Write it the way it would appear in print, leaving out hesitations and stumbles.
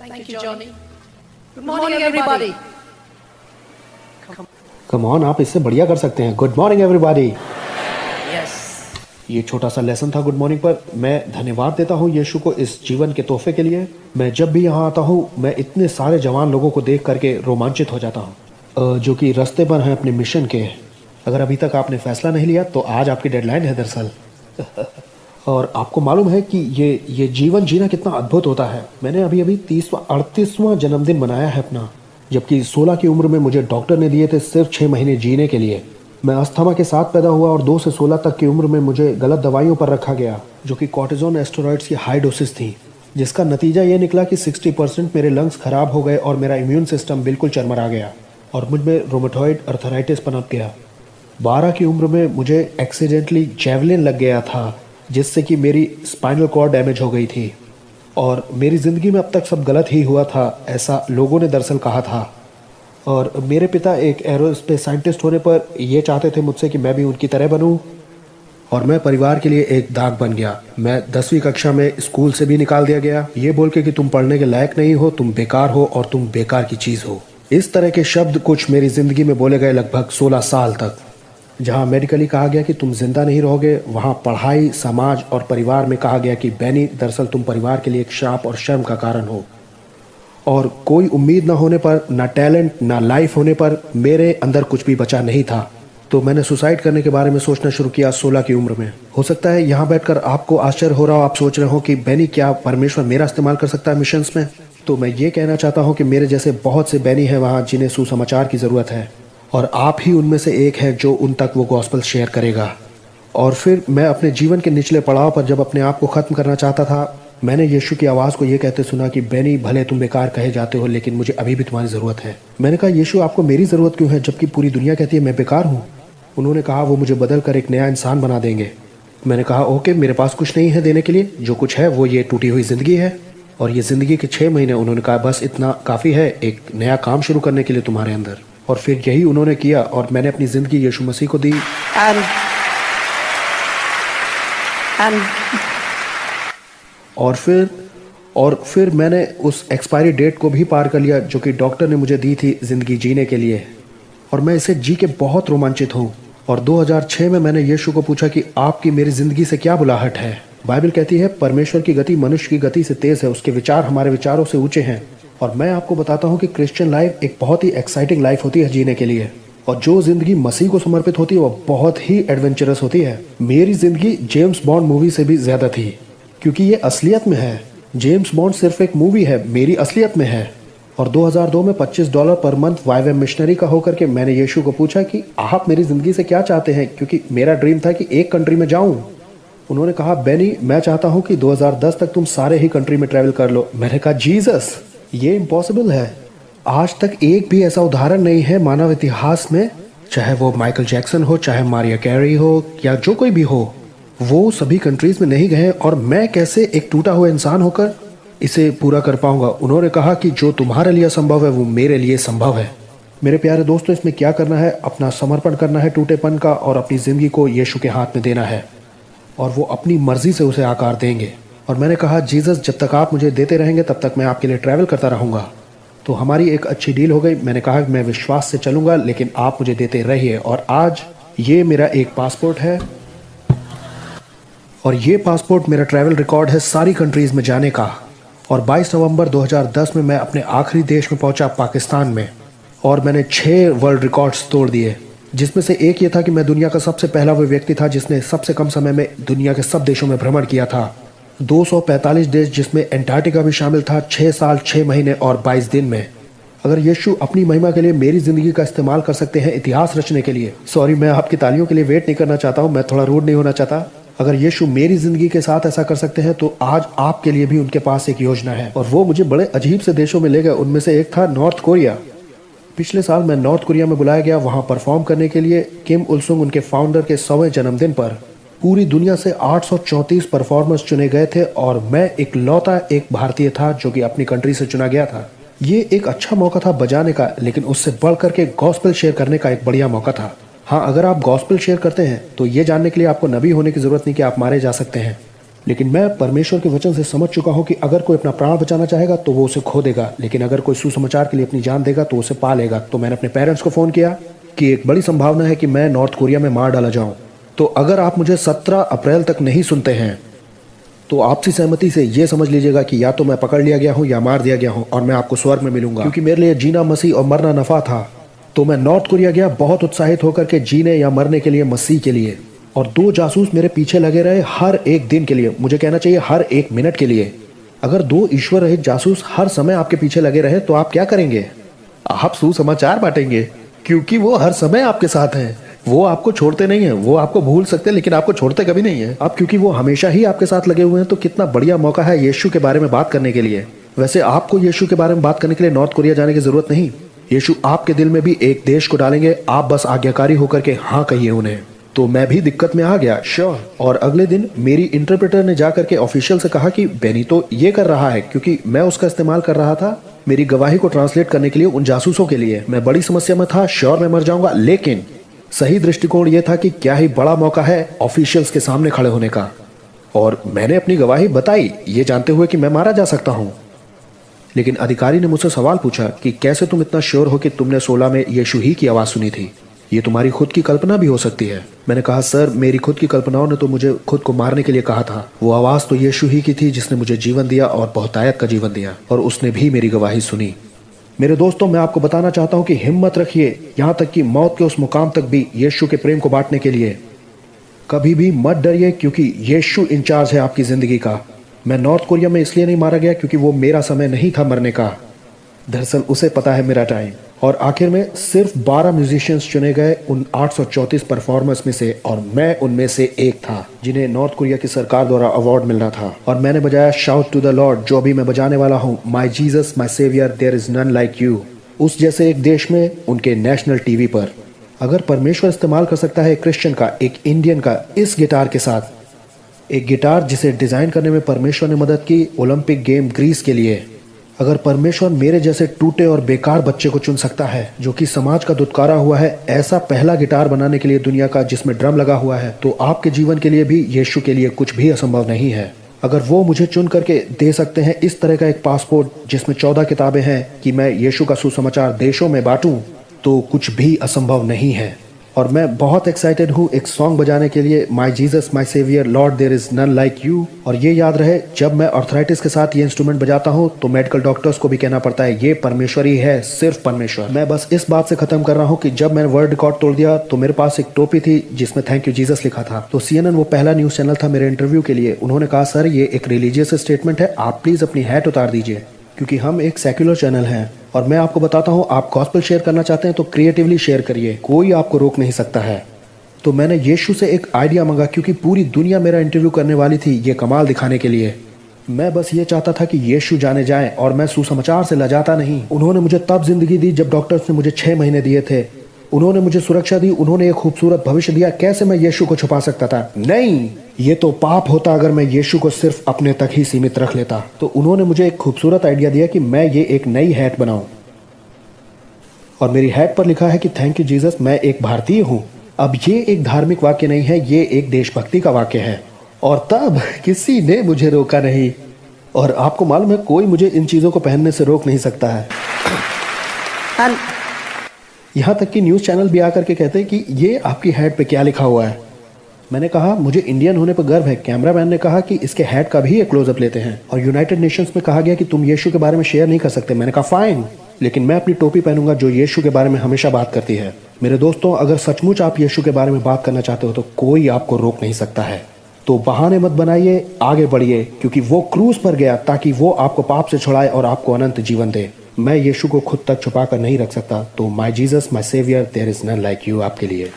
Thank you, Johnny. Good morning, everybody. Come on, आप इससे बढ़िया कर सकते हैं। Good morning everybody. Yes. ये छोटा सा लेसन था गुड मॉर्निंग पर। मैं धन्यवाद देता हूँ यीशु को इस जीवन के तोहफे के लिए। मैं जब भी यहाँ आता हूँ मैं इतने सारे जवान लोगों को देख करके रोमांचित हो जाता हूँ, जो कि रास्ते पर हैं अपने मिशन के। अगर अभी तक आपने फैसला नहीं लिया तो आज आपकी डेडलाइन है दरअसल। और आपको मालूम है कि ये जीवन जीना कितना अद्भुत होता है। मैंने अभी 38वां जन्मदिन मनाया है अपना, जबकि 16 की उम्र में मुझे डॉक्टर ने दिए थे सिर्फ 6 महीने जीने के लिए। मैं अस्थमा के साथ पैदा हुआ और 2 से 16 तक की उम्र में मुझे गलत दवाइयों पर रखा गया, जो कि कॉर्टिजोन एस्टेरॉइड्स की हाई डोसेस थी, जिसका नतीजा ये निकला कि 60% मेरे लंग्स खराब हो गए और मेरा इम्यून सिस्टम बिल्कुल चरमरा गया और मुझ में रोमेटॉइड अर्थराइटिस पनप गया। 12 की उम्र में मुझे एक्सीडेंटली जैवलिन लग गया था, जिससे कि मेरी स्पाइनल कॉर्ड डैमेज हो गई थी और मेरी ज़िंदगी में अब तक सब गलत ही हुआ था, ऐसा लोगों ने दरअसल कहा था। और मेरे पिता एक एरोस्पेस साइंटिस्ट होने पर ये चाहते थे मुझसे कि मैं भी उनकी तरह बनूं, और मैं परिवार के लिए एक दाग बन गया। मैं 10वीं कक्षा में स्कूल से भी निकाल दिया गया, ये बोल के कि तुम पढ़ने के लायक नहीं हो, तुम बेकार हो और तुम बेकार की चीज़ हो। इस तरह के शब्द कुछ मेरी ज़िंदगी में बोले गए लगभग 16 साल तक। जहाँ मेडिकली कहा गया कि तुम जिंदा नहीं रहोगे, वहाँ पढ़ाई, समाज और परिवार में कहा गया कि बैनी दरअसल तुम परिवार के लिए एक श्राप और शर्म का कारण हो। और कोई उम्मीद ना होने पर, ना टैलेंट, ना लाइफ होने पर मेरे अंदर कुछ भी बचा नहीं था। तो मैंने सुसाइड करने के बारे में सोचना शुरू किया 16 की उम्र में। हो सकता है यहाँ बैठकर आपको आश्चर्य हो रहा हो, आप सोच रहे हो कि बैनी क्या परमेश्वर मेरा इस्तेमाल कर सकता है मिशंस में। तो मैं ये कहना चाहता हूँ कि मेरे जैसे बहुत से बैनी हैं वहाँ जिन्हें सुसमाचार की ज़रूरत है, और आप ही उनमें से एक है जो उन तक वो गॉस्पेल शेयर करेगा। और फिर मैं अपने जीवन के निचले पड़ाव पर जब अपने आप को ख़त्म करना चाहता था, मैंने यीशु की आवाज़ को ये कहते सुना कि बैनी भले तुम बेकार कहे जाते हो, लेकिन मुझे अभी भी तुम्हारी ज़रूरत है। मैंने कहा यीशु आपको मेरी ज़रूरत क्यों है जबकि पूरी दुनिया कहती है मैं बेकार हूँ। उन्होंने कहा वो मुझे बदल कर एक नया इंसान बना देंगे। मैंने कहा ओके, मेरे पास कुछ नहीं है देने के लिए, जो कुछ है वो ये टूटी हुई ज़िंदगी है और ये ज़िंदगी के 6 महीने। उन्होंने कहा बस इतना काफ़ी है एक नया काम शुरू करने के लिए तुम्हारे अंदर। और फिर यही उन्होंने किया और मैंने अपनी ज़िंदगी यीशु मसीह को दी। और फिर मैंने उस एक्सपायरी डेट को भी पार कर लिया जो कि डॉक्टर ने मुझे दी थी ज़िंदगी जीने के लिए, और मैं इसे जी के बहुत रोमांचित हूँ। और 2006 में मैंने यीशु को पूछा कि आपकी मेरी ज़िंदगी से क्या बुलाहट है। बाइबल कहती है परमेश्वर की गति मनुष्य की गति से तेज़ है, उसके विचार हमारे विचारों से ऊँचे हैं। और मैं आपको बताता हूँ कि क्रिश्चियन लाइफ एक बहुत ही एक्साइटिंग लाइफ होती है जीने के लिए, और जो ज़िंदगी मसीह को समर्पित होती है वो बहुत ही एडवेंचरस होती है। मेरी ज़िंदगी जेम्स बॉन्ड मूवी से भी ज़्यादा थी, क्योंकि ये असलियत में है। जेम्स बॉन्ड सिर्फ एक मूवी है, मेरी असलियत में है। और 2002 में $25 पर मंथ वाईएम मिशनरी का होकर के मैंने यीशु को पूछा कि आप मेरी ज़िंदगी से क्या चाहते हैं, क्योंकि मेरा ड्रीम था कि एक कंट्री में जाऊं। उन्होंने कहा बैनी मैं चाहता हूं कि 2010 तक तुम सारे ही कंट्री में ट्रैवल कर लो। मैंने कहा जीसस ये इम्पॉसिबल है। आज तक एक भी ऐसा उदाहरण नहीं है मानव इतिहास में, चाहे वो माइकल जैक्सन हो, चाहे मारिया कैरी हो, या जो कोई भी हो, वो सभी कंट्रीज़ में नहीं गए, और मैं कैसे एक टूटा हुआ इंसान होकर इसे पूरा कर पाऊंगा। उन्होंने कहा कि जो तुम्हारे लिए संभव है वो मेरे लिए संभव है। मेरे प्यारे दोस्तों, इसमें क्या करना है, अपना समर्पण करना है टूटेपन का, और अपनी ज़िंदगी को यीशु के हाथ में देना है, और वो अपनी मर्जी से उसे आकार देंगे। और मैंने कहा जीसस जब तक आप मुझे देते रहेंगे तब तक मैं आपके लिए ट्रैवल करता रहूँगा। तो हमारी एक अच्छी डील हो गई। मैंने कहा कि मैं विश्वास से चलूँगा, लेकिन आप मुझे देते रहिए। और आज ये मेरा एक पासपोर्ट है, और ये पासपोर्ट मेरा ट्रैवल रिकॉर्ड है सारी कंट्रीज़ में जाने का। और 22 नवंबर 2010 में मैं अपने आखिरी देश में पहुंचा, पाकिस्तान में, और मैंने 6 वर्ल्ड रिकॉर्ड्स तोड़ दिए, जिसमें से एक ये था कि मैं दुनिया का सबसे पहला वो व्यक्ति था जिसने सबसे कम समय में दुनिया के सब देशों में भ्रमण किया था। 245 देश, जिसमें एंटार्क्टिका भी शामिल था, 6 साल 6 महीने और 22 दिन में। अगर यीशु अपनी महिमा के लिए मेरी ज़िंदगी का इस्तेमाल कर सकते हैं इतिहास रचने के लिए, सॉरी मैं आपकी तालियों के लिए वेट नहीं करना चाहता हूँ, मैं थोड़ा रूड नहीं होना चाहता। अगर यीशु मेरी ज़िंदगी के साथ ऐसा कर सकते हैं तो आज आपके लिए भी उनके पास एक योजना है। और वो मुझे बड़े अजीब से देशों में ले गए। उनमें से एक था नॉर्थ कोरिया। पिछले साल मैं नॉर्थ कोरिया में बुलाया गया वहाँ परफॉर्म करने के लिए किम उल-सुंग उनके फाउंडर के 100वें जन्मदिन पर। पूरी दुनिया से 834 परफॉर्मर्स चुने गए थे और मैं इकलौता एक भारतीय था जो कि अपनी कंट्री से चुना गया था। ये एक अच्छा मौका था बजाने का, लेकिन उससे बढ़ करके गॉस्पेल शेयर करने का एक बढ़िया मौका था। हाँ, अगर आप गॉस्पेल शेयर करते हैं तो ये जानने के लिए आपको नबी होने की ज़रूरत नहीं कि आप मारे जा सकते हैं। लेकिन मैं परमेश्वर के वचन से समझ चुका हूं कि अगर कोई अपना प्राण बचाना चाहेगा तो वो उसे खो देगा, लेकिन अगर कोई सुसमाचार के लिए अपनी जान देगा तो उसे पा लेगा। तो मैंने अपने पेरेंट्स को फ़ोन किया कि एक बड़ी संभावना है कि मैं नॉर्थ कोरिया में मार डाला जाऊं। तो अगर आप मुझे 17 अप्रैल तक नहीं सुनते हैं तो आपसी सहमति से ये समझ लीजिएगा कि या तो मैं पकड़ लिया गया हूँ या मार दिया गया हूँ और मैं आपको स्वर्ग में मिलूंगा, क्योंकि मेरे लिए जीना मसीह और मरना नफा था। तो मैं नॉर्थ कोरिया गया बहुत उत्साहित होकर के जीने या मरने के लिए, मसीह के लिए। और 2 जासूस मेरे पीछे लगे रहे हर एक दिन के लिए, मुझे कहना चाहिए हर एक मिनट के लिए। अगर 2 ईश्वर रहित जासूस हर समय आपके पीछे लगे रहे तो आप क्या करेंगे? आप सुसमाचार बांटेंगे, क्योंकि वो हर समय आपके साथ हैं। वो आपको छोड़ते नहीं हैं। वो आपको भूल सकते हैं लेकिन आपको छोड़ते कभी नहीं है। अब क्योंकि वो हमेशा ही आपके साथ लगे हुए हैं तो कितना बढ़िया मौका है यीशु के बारे में बात करने के लिए। वैसे आपको यीशु के बारे में बात करने के लिए नॉर्थ कोरिया जाने की जरूरत नहीं। यीशु आपके दिल में भी एक देश को डालेंगे, आप बस आज्ञाकारी होकर के हाँ कहिए उन्हें। तो मैं भी दिक्कत में आ गया, श्योर। और अगले दिन मेरी इंटरप्रेटर ने जाकर के ऑफिशियल से कहा कि बेनी तो ये कर रहा है, क्योंकि मैं उसका इस्तेमाल कर रहा था मेरी गवाही को ट्रांसलेट करने के लिए उन जासूसों के लिए। मैं बड़ी समस्या में था, श्योर मैं मर जाऊंगा, लेकिन सही दृष्टिकोण यह था कि क्या ही बड़ा मौका है ऑफिशियल्स के सामने खड़े होने का। और मैंने अपनी गवाही बताई ये जानते हुए कि मैं मारा जा सकता हूं। लेकिन अधिकारी ने मुझसे सवाल पूछा कि कैसे तुम इतना श्योर हो कि तुमने 16 में यीशु ही की आवाज सुनी थी? ये तुम्हारी खुद की कल्पना भी हो सकती है। मैंने कहा सर, मेरी खुद की कल्पनाओं ने तो मुझे खुद को मारने के लिए कहा था। वो आवाज तो यीशु ही की थी जिसने मुझे जीवन दिया और बहुतायत का जीवन दिया, और उसने भी मेरी गवाही सुनी। मेरे दोस्तों, मैं आपको बताना चाहता हूं कि हिम्मत रखिए, यहां तक कि मौत के उस मुकाम तक भी यीशु के प्रेम को बांटने के लिए। कभी भी मत डरिए, क्योंकि यीशु इंचार्ज है आपकी जिंदगी का। मैं नॉर्थ कोरिया में इसलिए नहीं मारा गया क्योंकि वो मेरा समय नहीं था मरने का, दरअसल उसे पता है मेरा टाइम। और आखिर में सिर्फ 12 म्यूजिशियंस चुने गए उन 834 परफॉर्मर्स में से, और मैं उनमें से एक था जिन्हें नॉर्थ कोरिया की सरकार द्वारा अवार्ड मिल रहा था। और मैंने बजाया शाउट टू द लॉर्ड, जो अभी मैं बजाने वाला हूँ, my Jesus my saviour there is none like you, उस जैसे एक देश में उनके नेशनल टीवी पर। अगर परमेश्वर इस्तेमाल कर सकता है एक क्रिश्चियन का, एक इंडियन का, इस गिटार के साथ, एक गिटार जिसे डिजाइन करने में परमेश्वर ने मदद की ओलंपिक गेम ग्रीस के लिए, अगर परमेश्वर मेरे जैसे टूटे और बेकार बच्चे को चुन सकता है जो कि समाज का दुत्कारा हुआ है, ऐसा पहला गिटार बनाने के लिए दुनिया का जिसमें ड्रम लगा हुआ है, तो आपके जीवन के लिए भी यीशु के लिए कुछ भी असंभव नहीं है। अगर वो मुझे चुन करके दे सकते हैं इस तरह का एक पासपोर्ट जिसमें 14 किताबें हैं कि मैं यीशु का सुसमाचार देशों में बांटूं, तो कुछ भी असंभव नहीं है। और मैं बहुत एक्साइटेड हूँ एक सॉन्ग बजाने के लिए, my Jesus my saviour Lord there is none like you. और ये याद रहे, जब मैं आर्थराइटिस के साथ ये इंस्ट्रूमेंट बजाता हूँ तो मेडिकल डॉक्टर्स को भी कहना पड़ता है ये परमेश्वर ही है, सिर्फ परमेश्वर। मैं बस इस बात से खत्म कर रहा हूँ कि जब मैंने वर्ल्ड रिकॉर्ड तोड़ दिया तो मेरे पास एक टोपी थी जिसमें थैंक यू जीसस लिखा था। तो CNN वो पहला न्यूज चैनल था मेरे इंटरव्यू के लिए, उन्होंने कहा सर ये एक रिलीजियस स्टेटमेंट है, आप प्लीज अपनी हैट उतार दीजिए, क्योंकि हम एक सेक्युलर चैनल हैं। और मैं आपको बताता हूँ, आप गॉस्पेल शेयर करना चाहते हैं तो क्रिएटिवली शेयर करिए, कोई आपको रोक नहीं सकता है। तो मैंने यीशु से एक आइडिया मांगा, क्योंकि पूरी दुनिया मेरा इंटरव्यू करने वाली थी ये कमाल दिखाने के लिए। मैं बस ये चाहता था कि यीशु जाने जाए, और मैं सुसमाचार से लजाता नहीं। उन्होंने मुझे तब जिंदगी दी जब डॉक्टर्स ने मुझे 6 महीने दिए थे। उन्होंने मुझे सुरक्षा दी, उन्होंने एक खूबसूरत भविष्य दिया। कैसे मैं यीशु को छुपा सकता था? नहीं, ये तो पाप होता अगर मैं यीशु को सिर्फ अपने तक ही सीमित रख लेता। तो उन्होंने मुझे एक खूबसूरत आइडिया दिया कि मैं ये एक नई हैट बनाऊं, और मेरी हैट पर लिखा है कि थैंक यू जीसस, मैं एक भारतीय हूं। अब ये एक धार्मिक वाक्य नहीं है, ये एक देशभक्ति का वाक्य है। और तब किसी ने मुझे रोका नहीं, और आपको मालूम है कोई मुझे इन चीजों को पहनने से रोक नहीं सकता है। यहाँ तक कि न्यूज़ चैनल भी आकर के कहते हैं कि ये आपकी हैट पे क्या लिखा हुआ है। मैंने कहा मुझे इंडियन होने पर गर्व है। कैमरामैन ने कहा कि इसके हैट का भी एक क्लोजअप लेते हैं। और यूनाइटेड नेशंस में कहा गया कि तुम यीशु के बारे में शेयर नहीं कर सकते। मैंने कहा फाइन, लेकिन मैं अपनी टोपी पहनूंगा जो यीशु के बारे में हमेशा बात करती है। मेरे दोस्तों, अगर सचमुच आप यीशु के बारे में बात करना चाहते हो तो कोई आपको रोक नहीं सकता है। तो बहाने मत बनाइए, आगे बढ़िए, क्योंकि वो क्रूज पर गया ताकि वो आपको पाप से छुड़ाए और आपको अनंत जीवन दे। मैं यीशु को खुद तक छुपा कर नहीं रख सकता। तो my Jesus my saviour there is none like you आपके लिए।